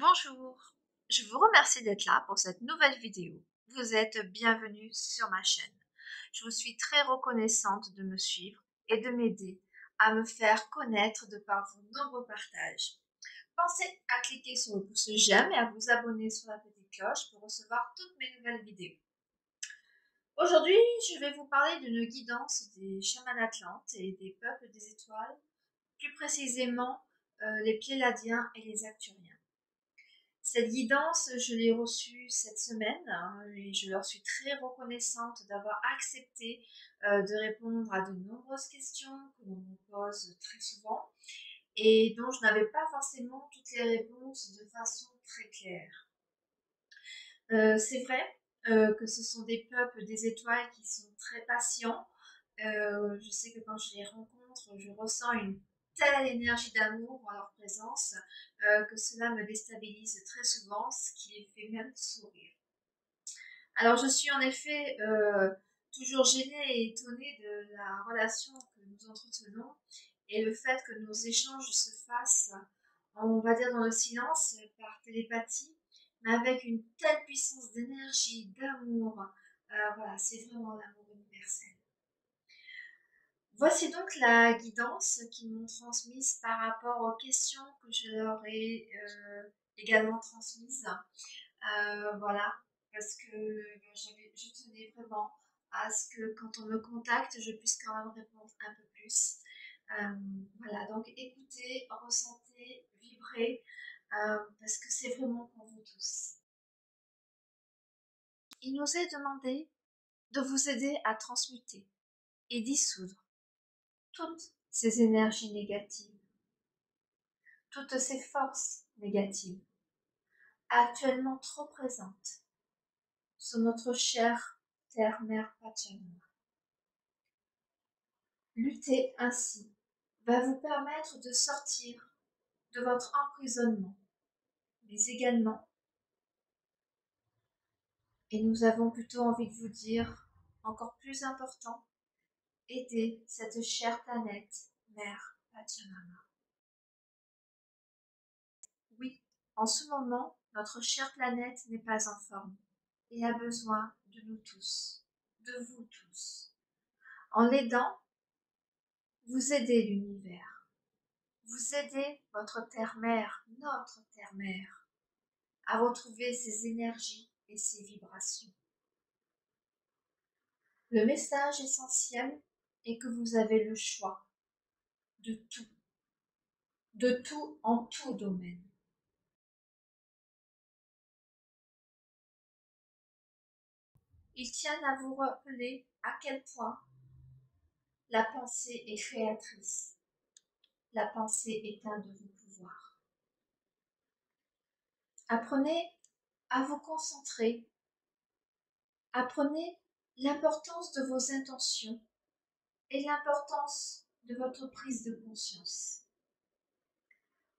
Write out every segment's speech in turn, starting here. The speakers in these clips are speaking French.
Bonjour, je vous remercie d'être là pour cette nouvelle vidéo. Vous êtes bienvenue sur ma chaîne. Je vous suis très reconnaissante de me suivre et de m'aider à me faire connaître de par vos nombreux partages. Pensez à cliquer sur le pouce j'aime et à vous abonner sur la petite cloche pour recevoir toutes mes nouvelles vidéos. Aujourd'hui, je vais vous parler d'une guidance des chamans atlantes et des peuples des étoiles, plus précisément les Pléiadiens et les Acturiens. Cette guidance, je l'ai reçue cette semaine et je leur suis très reconnaissante d'avoir accepté de répondre à de nombreuses questions que l'on me pose très souvent et dont je n'avais pas forcément toutes les réponses de façon très claire. C'est vrai que ce sont des peuples des étoiles qui sont très patients. Je sais que quand je les rencontre, je ressens une telle énergie d'amour en leur présence que cela me déstabilise très souvent, ce qui les fait même sourire. Alors je suis en effet toujours gênée et étonnée de la relation que nous entretenons et le fait que nos échanges se fassent, on va dire dans le silence, par télépathie, mais avec une telle puissance d'énergie, d'amour. Voilà, c'est vraiment l'amour universel. Voici donc la guidance qu'ils m'ont transmise par rapport aux questions que je leur ai également transmises. Voilà, parce que je tenais vraiment à ce que quand on me contacte, je puisse quand même répondre un peu plus. Voilà, donc écoutez, ressentez, vibrez, parce que c'est vraiment pour vous tous. Il nous est demandé de vous aider à transmuter et dissoudre toutes ces énergies négatives, toutes ces forces négatives, actuellement trop présentes sur notre chère Terre-Mère Pachamama. Lutter ainsi va vous permettre de sortir de votre emprisonnement, mais également, et nous avons plutôt envie de vous dire, encore plus important, aider cette chère planète, Mère Pachamama. Oui, en ce moment, notre chère planète n'est pas en forme et a besoin de nous tous, de vous tous. En l'aidant, vous aidez l'univers, vous aidez votre terre-mère, notre terre-mère, à retrouver ses énergies et ses vibrations. Le message essentiel est que vous avez le choix de tout en tout domaine. Il tient à vous rappeler à quel point la pensée est créatrice. La pensée est un de vos pouvoirs. Apprenez à vous concentrer. Apprenez l'importance de vos intentions et l'importance de votre prise de conscience.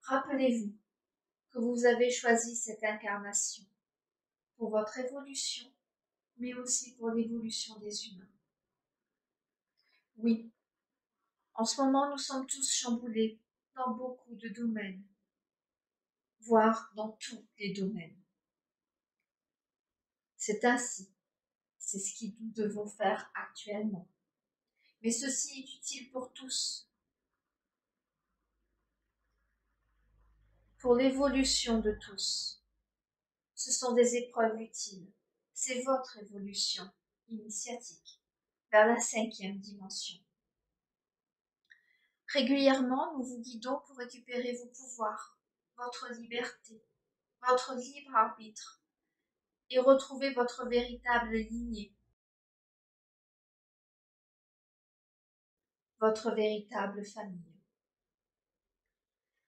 Rappelez-vous que vous avez choisi cette incarnation pour votre évolution, mais aussi pour l'évolution des humains. Oui, en ce moment, nous sommes tous chamboulés dans beaucoup de domaines, voire dans tous les domaines. C'est ainsi, c'est ce que nous devons faire actuellement. Mais ceci est utile pour tous, pour l'évolution de tous. Ce sont des épreuves utiles. C'est votre évolution initiatique vers la 5e dimension. Régulièrement, nous vous guidons pour récupérer vos pouvoirs, votre liberté, votre libre arbitre et retrouver votre véritable lignée, votre véritable famille.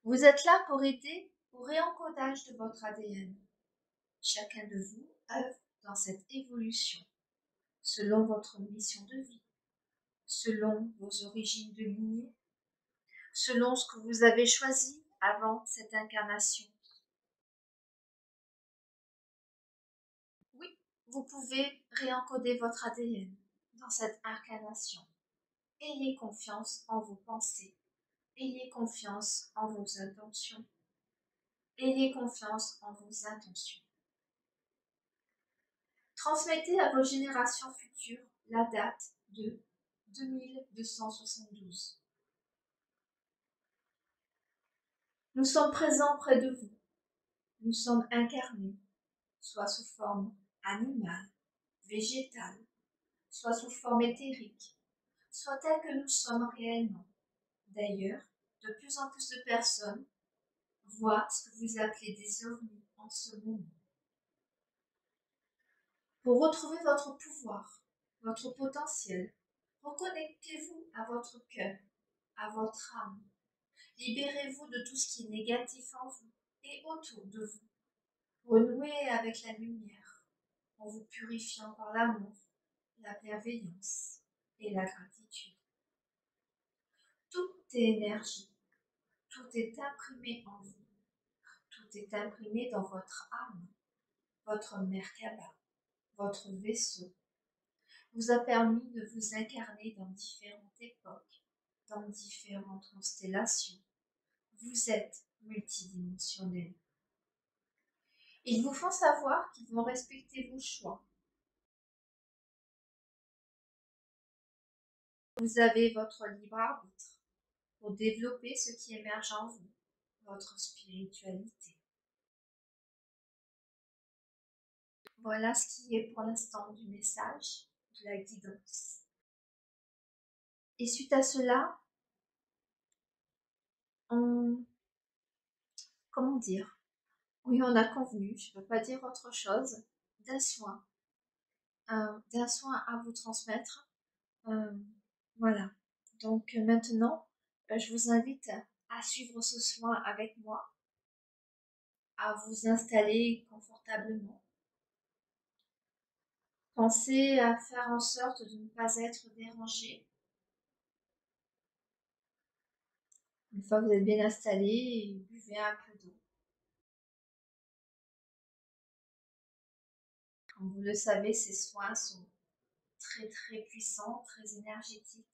Vous êtes là pour aider au réencodage de votre ADN. Chacun de vous œuvre dans cette évolution, selon votre mission de vie, selon vos origines de lignée, selon ce que vous avez choisi avant cette incarnation. Oui, vous pouvez réencoder votre ADN dans cette incarnation. Ayez confiance en vos pensées, ayez confiance en vos intentions. Ayez confiance en vos intentions. Transmettez à vos générations futures la date de 2272. Nous sommes présents près de vous. Nous sommes incarnés, soit sous forme animale, végétale, soit sous forme éthérique, soit telle que nous sommes réellement. D'ailleurs, de plus en plus de personnes voient ce que vous appelez des ovnis en ce moment. Pour retrouver votre pouvoir, votre potentiel, reconnectez-vous à votre cœur, à votre âme. Libérez-vous de tout ce qui est négatif en vous et autour de vous. Renouez avec la lumière en vous purifiant par l'amour, la bienveillance et la gratitude. Tout est énergie, tout est imprimé en vous, tout est imprimé dans votre âme, votre Merkaba, votre vaisseau, vous a permis de vous incarner dans différentes époques, dans différentes constellations. Vous êtes multidimensionnel. Ils vous font savoir qu'ils vont respecter vos choix. Vous avez votre libre arbitre pour développer ce qui émerge en vous, votre spiritualité. Voilà ce qui est pour l'instant du message, de la guidance. Et suite à cela, comment dire, oui, on a convenu, je ne peux pas dire autre chose, d'un soin, d'un soin à vous transmettre. Voilà. Donc maintenant, je vous invite à suivre ce soin avec moi, à vous installer confortablement. Pensez à faire en sorte de ne pas être dérangé. Une fois que vous êtes bien installé, buvez un peu d'eau. Comme vous le savez, ces soins sont très très puissants, très énergétiques.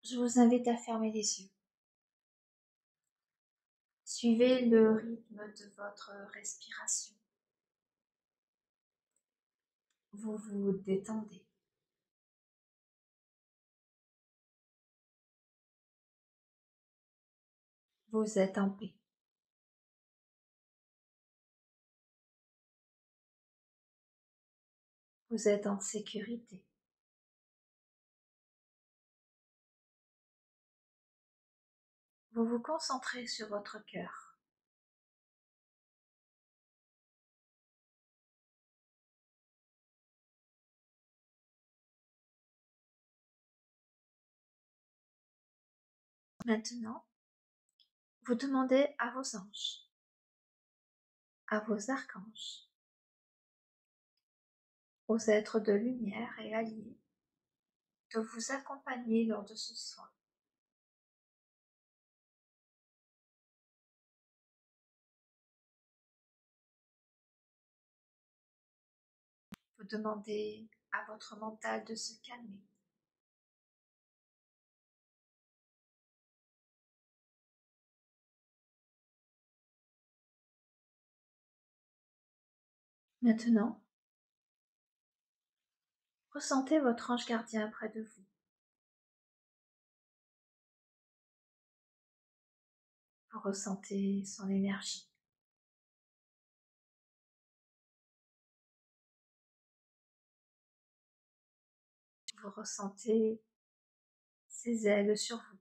Je vous invite à fermer les yeux. Suivez le rythme de votre respiration. Vous vous détendez. Vous êtes en paix. Vous êtes en sécurité. Vous vous concentrez sur votre cœur. Maintenant, vous demandez à vos anges, à vos archanges, aux êtres de lumière et alliés de vous accompagner lors de ce soin. Vous demandez à votre mental de se calmer. Maintenant, ressentez votre ange gardien près de vous. Vous ressentez son énergie. Vous ressentez ses ailes sur vous.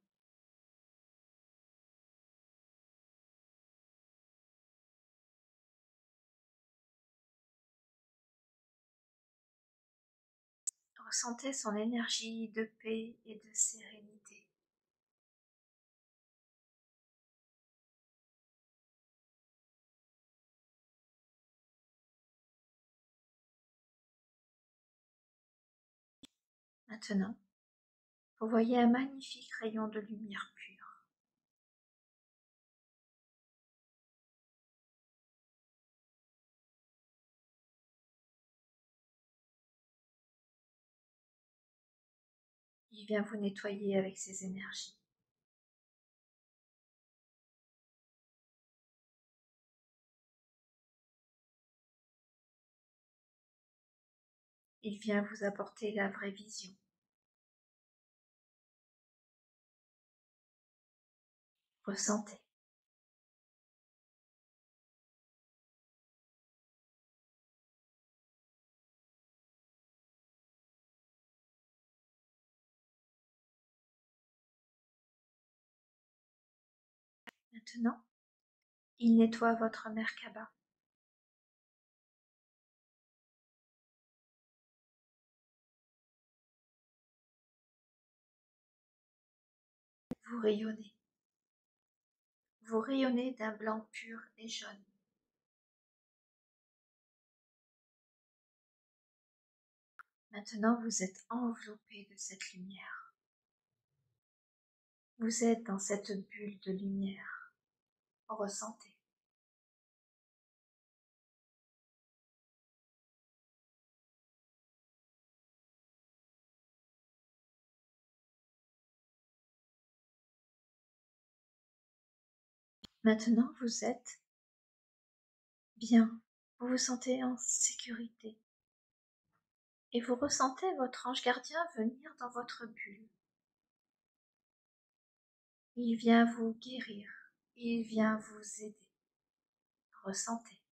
Ressentez son énergie de paix et de sérénité. Maintenant, vous voyez un magnifique rayon de lumière pure. Il vient vous nettoyer avec ses énergies. Il vient vous apporter la vraie vision. Ressentez. Maintenant, il nettoie votre Merkaba. Vous rayonnez. Vous rayonnez d'un blanc pur et jaune. Maintenant, vous êtes enveloppé de cette lumière. Vous êtes dans cette bulle de lumière. Ressentez. Maintenant, vous êtes bien. Vous vous sentez en sécurité. Et vous ressentez votre ange gardien venir dans votre bulle. Il vient vous guérir. Il vient vous aider. Ressentez.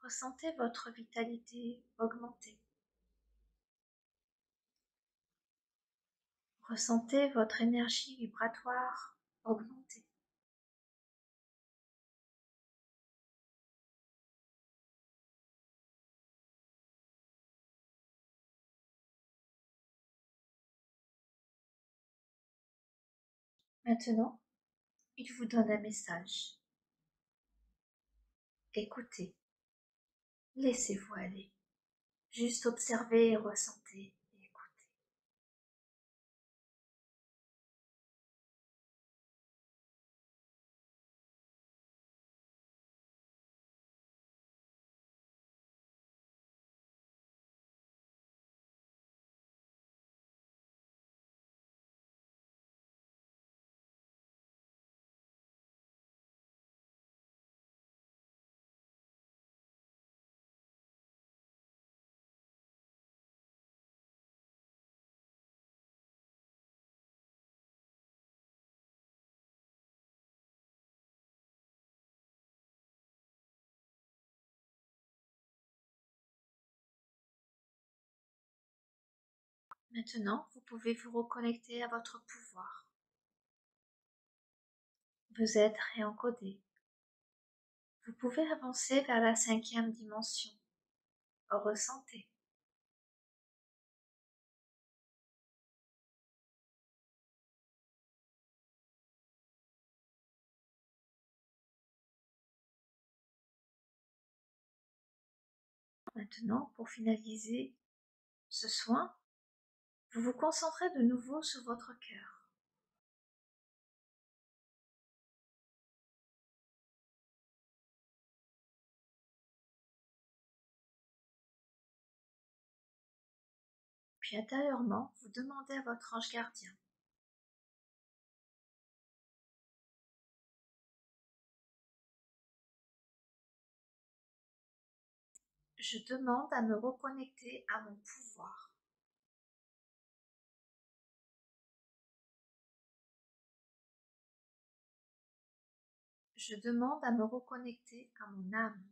Ressentez votre vitalité augmenter. Ressentez votre énergie vibratoire augmenter. Maintenant, il vous donne un message. Écoutez, laissez-vous aller. Juste observez et ressentez et écoutez. Maintenant, vous pouvez vous reconnecter à votre pouvoir. Vous êtes réencodé. Vous pouvez avancer vers la 5e dimension. Ressentez. Maintenant, pour finaliser ce soin, vous vous concentrez de nouveau sur votre cœur. Puis intérieurement, vous demandez à votre ange gardien: je demande à me reconnecter à mon pouvoir. Je demande à me reconnecter à mon âme.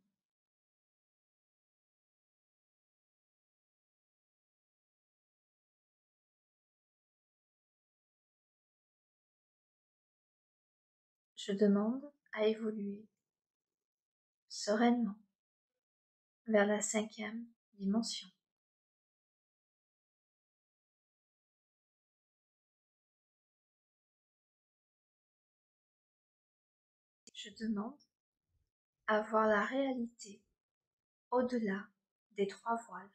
Je demande à évoluer sereinement vers la 5e dimension. Je demande à voir la réalité au-delà des 3 voiles.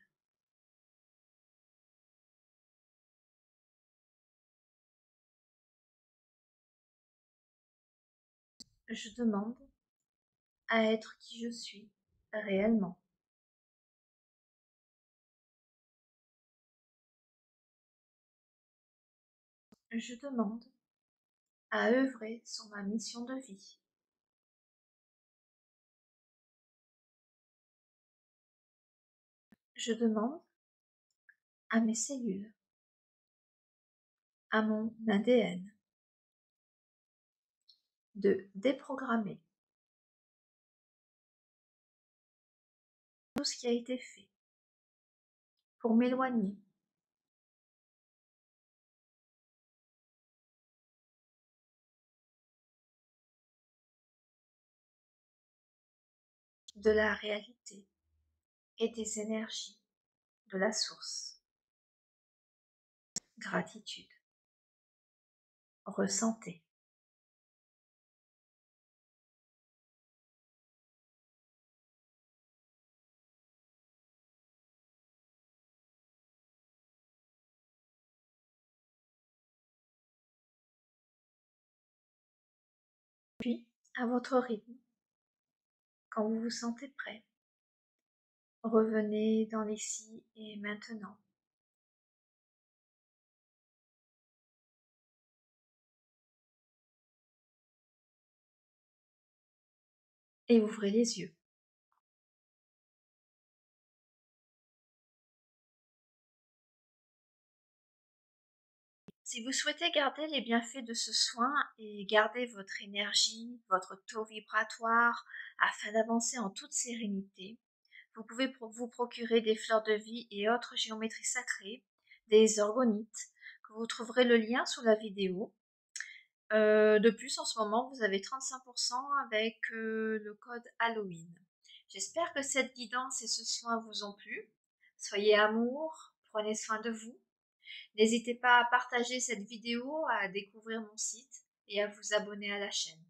Je demande à être qui je suis réellement. Je demande à œuvrer sur ma mission de vie. Je demande à mes cellules, à mon ADN, de déprogrammer tout ce qui a été fait pour m'éloigner de la réalité et des énergies de la source. Gratitude. Ressentez. Puis, à votre rythme, quand vous vous sentez prêt, revenez dans l'ici et maintenant. Et ouvrez les yeux. Si vous souhaitez garder les bienfaits de ce soin et garder votre énergie, votre taux vibratoire, afin d'avancer en toute sérénité, vous pouvez vous procurer des fleurs de vie et autres géométries sacrées, des orgonites, que vous trouverez le lien sous la vidéo. De plus, en ce moment, vous avez 35% avec le code Halloween. J'espère que cette guidance et ce soin vous ont plu. Soyez amour, prenez soin de vous. N'hésitez pas à partager cette vidéo, à découvrir mon site et à vous abonner à la chaîne.